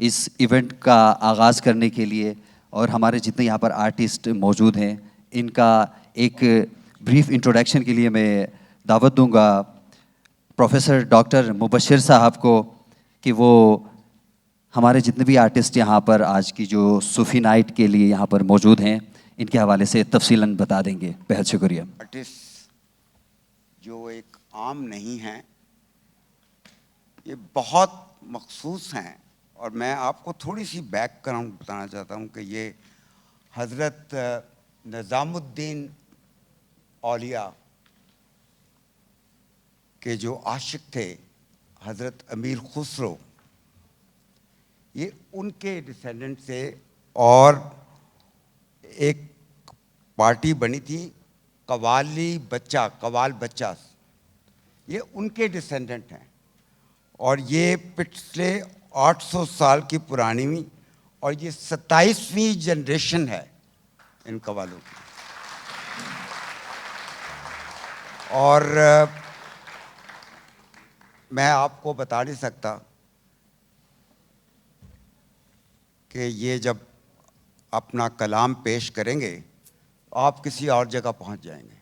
इस इवेंट का आगाज़ करने के लिए और हमारे जितने यहाँ पर आर्टिस्ट मौजूद हैं इनका एक ब्रीफ इंट्रोडक्शन के लिए मैं दावत दूंगा प्रोफेसर डॉक्टर मुबशिर साहब को कि वो हमारे जितने भी आर्टिस्ट यहाँ पर आज की जो सूफी नाइट के लिए यहाँ पर मौजूद हैं इनके हवाले से तफसीलन बता देंगे। बेहद शुक्रिया। आर्टिस्ट जो एक आम नहीं हैं, ये बहुत मखसूस हैं और मैं आपको थोड़ी सी बैकग्राउंड बताना चाहता हूँ कि ये हज़रत निज़ामुद्दीन औलिया के जो आशिक थे हज़रत अमीर खुसरो, ये उनके डिसेंडेंट से, और एक पार्टी बनी थी कवाल बच्चा, ये उनके डिसेंडेंट हैं और ये पिछले 800 साल की पुरानी हुई और ये 27वीं जनरेशन है इन कवालों की। और मैं आपको बता नहीं सकता कि ये जब अपना कलाम पेश करेंगे आप किसी और जगह पहुंच जाएंगे।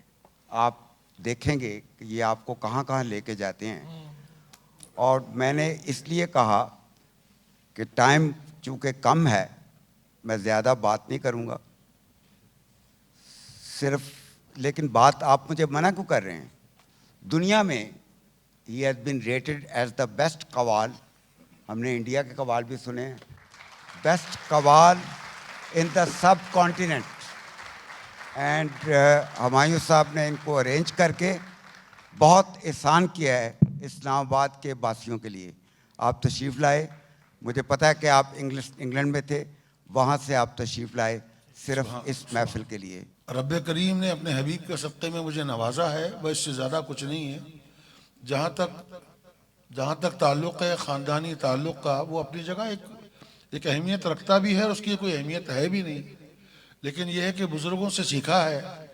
आप देखेंगे कि ये आपको कहां कहां लेके जाते हैं। और मैंने इसलिए कहा कि टाइम चूँकि कम है, मैं ज़्यादा बात नहीं करूंगा सिर्फ, लेकिन बात आप मुझे मना क्यों कर रहे हैं? दुनिया में ही has been rated as the best qawwal. हमने इंडिया के कवाल भी सुने हैं, best qawwal in the subcontinent. And Humayun Sahab ने इनको अरेंज करके बहुत एहसान किया है इस्लामाबाद के वासियों के लिए। आप तशरीफ़ लाए, मुझे पता है कि आप इंग्लैंड में थे, वहाँ से आप तशरीफ़ लाए सिर्फ इस महफिल के लिए। रब्बे करीम ने अपने हबीब के सदक़े में मुझे नवाजा है, बस इससे ज़्यादा कुछ नहीं है। जहाँ तक ताल्लुक़ है ख़ानदानी ताल्लुक़ का, वो अपनी जगह एक अहमियत रखता भी है और उसकी कोई अहमियत है भी नहीं, लेकिन यह है कि बुज़ुर्गों से सीखा है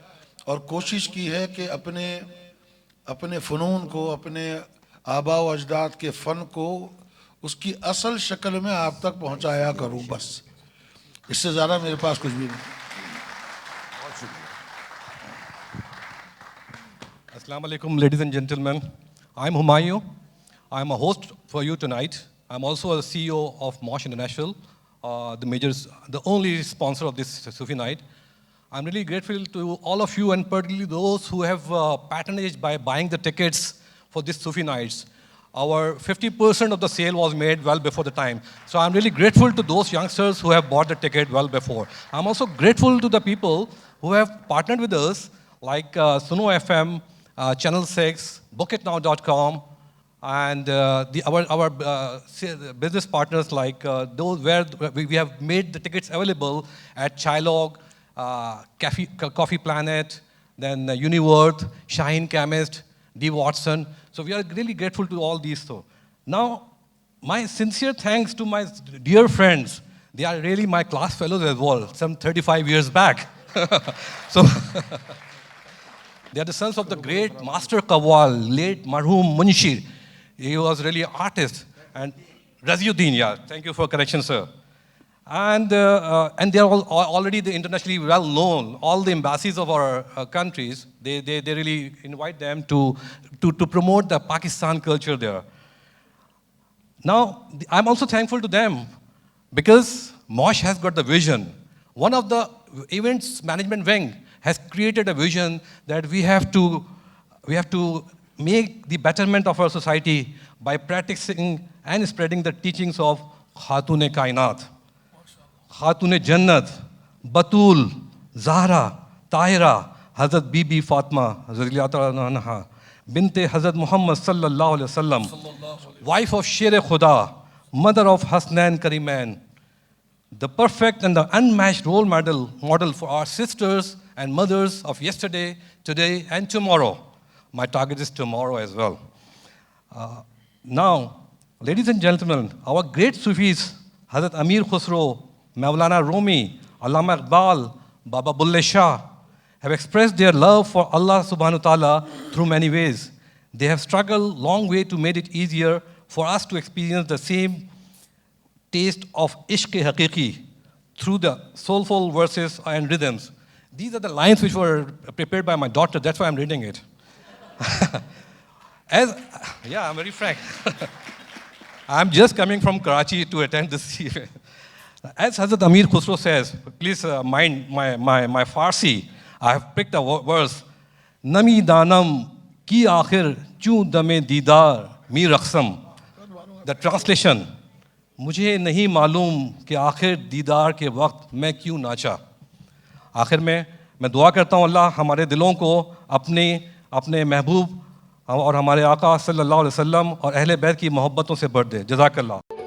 और कोशिश की है कि अपने फ़नून को, अपने आबा व अजदाद के फ़न को उसकी असल शक्ल में आप तक पहुँचाया करूँ, बस इससे ज़्यादा मेरे पास कुछ भी नहीं। Assalamu alaikum, ladies and gentlemen. I'm Humayun. I'm a host for you tonight. I'm also a CEO of Mosh International, the only sponsor of this Sufi night. I'm really grateful to all of you and particularly those who have patronaged by buying the tickets for this Sufi nights. Our 50% of the sale was made well before the time. So I'm really grateful to those youngsters who have bought the ticket well before. I'm also grateful to the people who have partnered with us, like Suno FM, Channel 6, bookitnow.com, and our business partners like those where we have made the tickets available at Chilog, Coffee Planet, then Uniworth, Shaheen Chemist, D. Watson. So we are really grateful to all these. So now, my sincere thanks to my dear friends. They are really my class fellows as well, some 35 years back. So they are the sons of the great Master Qawwal, late Marhum Munshi. He was really an artist. And Raziuddin, yeah, thank you for correction, sir. And they are already internationally well known. All the embassies of our countries, they really invite them to promote the Pakistan culture there. Now, I'm also thankful to them because Mosh has got the vision. One of the events management wing has created a vision that we have to make the betterment of our society by practicing and spreading the teachings of Khatun-e Kainat, Khatun-e Jannat, Batul, Zahra, Tahira, Hazrat Bibi Fatma, Anha, Binte Hazrat Muhammad sallallahu alaihi wasallam, wife of Sher Khuda, mother of Hasnain Karimain, the perfect and the unmatched role model for our sisters and mothers of yesterday, today, and tomorrow. My target is tomorrow as well. Now, ladies and gentlemen, our great Sufis, Hazrat Amir Khusro, Maulana Rumi, Allama Iqbal, Baba Bulle Shah, have expressed their love for Allah subhanahu wa ta'ala through many ways. They have struggled long way to make it easier for us to experience the same taste of ishq haqiqi through the soulful verses and rhythms. These are the lines which were prepared by my daughter. That's why I'm reading it. I'm very frank. I'm just coming from Karachi to attend this event. As Hazrat Amir Khusro says, please mind my Farsi. I have picked a verse. Nami danam ki aakhir chun dame didar mi raksam. The translation. मुझे नहीं मालूम कि आखिर दीदार के वक्त मैं क्यों नाचा। आखिर में मैं दुआ करता हूँ अल्लाह हमारे दिलों को अपने महबूब और हमारे आका सल्लल्लाहु अलैहि वसल्लम और अहले बैत की मोहब्बतों से भर दे। जज़ाकल्लाह।